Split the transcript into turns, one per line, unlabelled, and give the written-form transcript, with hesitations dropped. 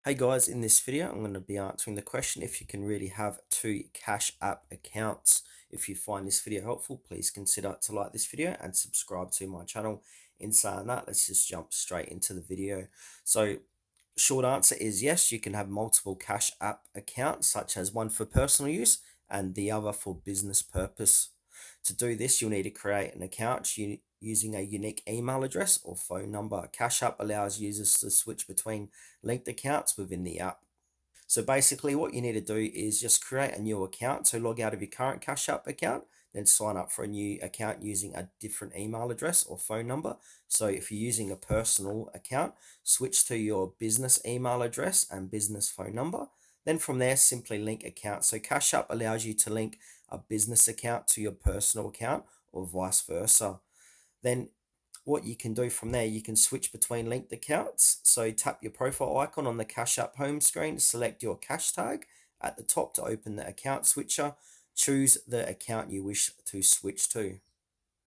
Hey guys, in this video, I'm going to be answering the question if you can really have two Cash App accounts. If you find this video helpful, please consider to like this video and subscribe to my channel. In saying that, let's just jump straight into the video. So, short answer is yes, you can have multiple Cash App accounts, such as one for personal use and the other for business purpose. To do this, you'll need to create an account using a unique email address or phone number. Cash App allows users to switch between linked accounts within the app. So basically what you need to do is just create a new account. So log out of your current Cash App account, then sign up for a new account using a different email address or phone number. So if you're using a personal account, switch to your business email address and business phone number. Then from there, simply link accounts. So Cash App allows you to link a business account to your personal account or vice versa. Then what you can do from there, you can switch between linked accounts. So tap your profile icon on the Cash App home screen, select your cash tag at the top to open the account switcher. Choose the account you wish to switch to.